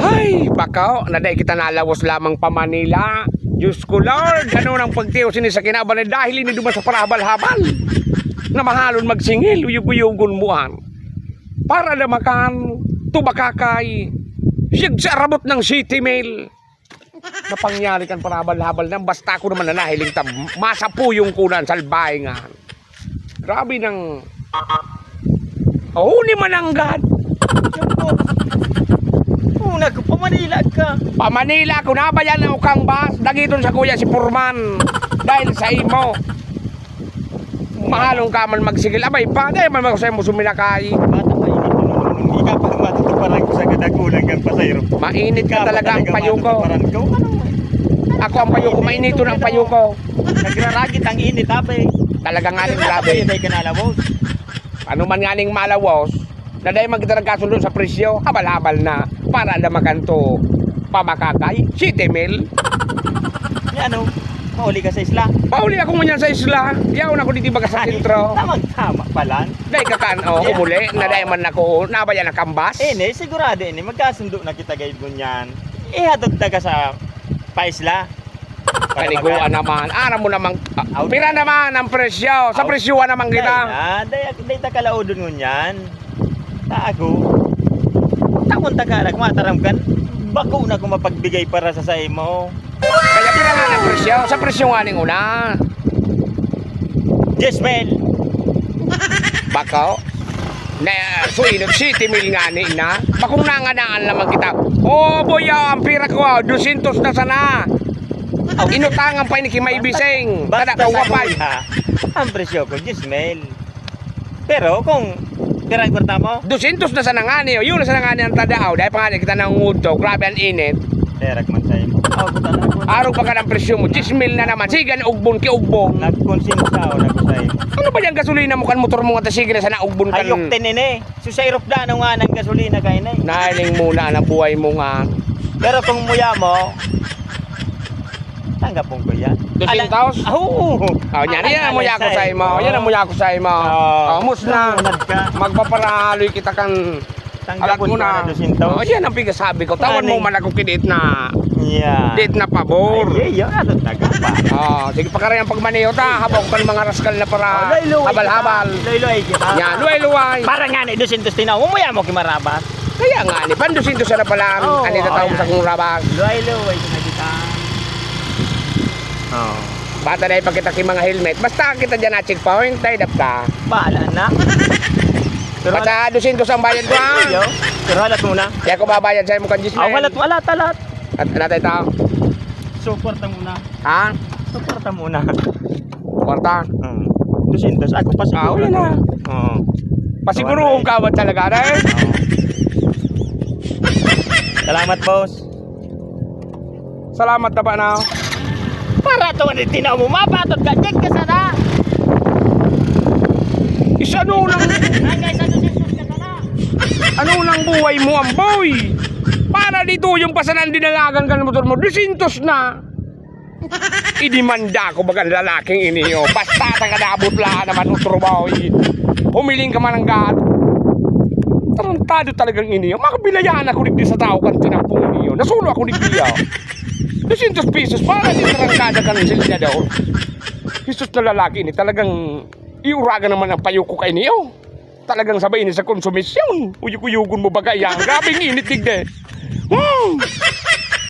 Ay, bakaw, naday kita nalawas lamang pa Manila. Diyos ko Lord, ganun ang pagtiyo sa kinaban dahil ini duman sa parabal-habal. Na mahalon magsingil, uyug-uyugon muan. Para namakan, tubakakay, siyag sa arabot ng city mail. Napangyari kan parabal-habal nang basta ko naman nanahiling tam. Masapuyong kunan, salbahingan. Grabe ng... ni mananggad. Una ko, pamanila ka. Pamanila ko na ba yan ang ukang bas? Dagiton sa kuya si Purman. Dahil sa imo. Mahalong ka man magsigil. Abay, pagay man mag-usay mo suminakay. Bata pa init mo. Hindi ka pa matutuparan ko sa kadagulan kang pasayro. Mainit ka talaga ang payo ko. Ako ang payo ko, mainito ng payo ko. Nagraragit ang init, abe. Talaga nga ning grabe. Hindi ka nalabos. Ano man nga ning malawos, na dahil magkitarang kasunod sa presyo, habal-habal na para damakan to pamakakay, city mail. Ano, mahuli ka sa isla. Pauli ako ngunyan sa isla, yaw na ko dito baga sa sentro. Tamang-tama pala. Dahil kakaan, umuli, na dahil man ako, nabayan ang kambas. Sigurado, magkasundo na kita guide mo niyan. Ihatod na ka sa paisla. Kaniguan naman, aram mo namang, pira naman ang presyo, sa presyuan naman kita. Dahil ta kalaudon mo niyan. Ako, takon takarag mataram kan, bako na kung mapagbigay para sa sayo mo. Kaya pira nga ng presyo, sa presyo nga ning una. Jesmel! Bakaw, na suinod city mil nga ni na, bakong nanganaan naman kita. Boy, ang pira ko, 200 na sana. Inutangan pa ni Kimay Biseng. Basta Kada sa kawapay. kuya, ang presyo ko, Jesmel. Pero kung pirang kwarta mo, 200 na sana nga niyo. Yun na sana nga niya ang tadaaw. Dahil pa nga niya kita nangungudto. Grabe ang init. terak man sa'yo mo. Araw pa ka ng presyo mo. 10 mil na naman. Sigan ugbon ki ugbon. Nagkonsinsa ako na ko sa'yo. Ano ba yung gasolina mo kan motor mo nga sige na sana ugbon kan. Ayok tinine. So sa eroplano nga ng gasolina kayo na. Nailing muna ang buhay mo nga. Pero kung muya mo, tanggap mo ko yan. 200,000? Oo. Yan ang muya ko sa'yo mo. Yan ang muya ko sa'yo mo. Mus na. Magpaparaloy kita kan. Alat mo na. Yan ang pigasabi ko. Tawan mo man ako kidit na. Yeah. Date na pabor. Ay, ano taga pa. Sige pa kaya ang pagmaneho ta. Habang kan mga raskal na para habal-habal. Luy-luy kita. Yan, luway-luway. Para nga ni 200 tinaw. Umuya mo kimarabas. Kaya nga ni, pandusin to sana pala. Ani na tawag sa kong rabas. Luy-luy kita. Bata na ipakita ki mga helmet. Basta kita dyan na checkpoint. Tayo dap ka. Bahala na. Basta 200 ang bayad ko ha. Pero halat muna. Kaya ko babayad sa'yo mo kan Gismael. Halat. At natay tao. Suporta muna. Ha? Suporta muna. Kwarta. 200. Ako pa siguro. Wala na. Pasiguro ka ba talaga na eh? Salamat, boss. Salamat na ba na? Para to ni tinaw mo mapatot ka. Check ka sana. Isa ano lang. Ano lang buhay mo ang boy? Para dito yung pasanan dinalagan ka ng motor mo. 200 na. Idimanda ko bagang lalaking ini. Basta tagadabot lang naman utro boy. Humiling ka man ng gat. Tarantado talagang ini. Makabilayaan ako dito sa tao kan tinampong niyo. Nasulo ako dito. 200 pesos para di tarangkada ka ng silya daw. Jesus na lalaki ini talagang iuraga naman ang payo ko kay niyo. Talagang sabay ini sa konsumisyon. Uyug-uyugon mo bagay yan. Grabing init tigde.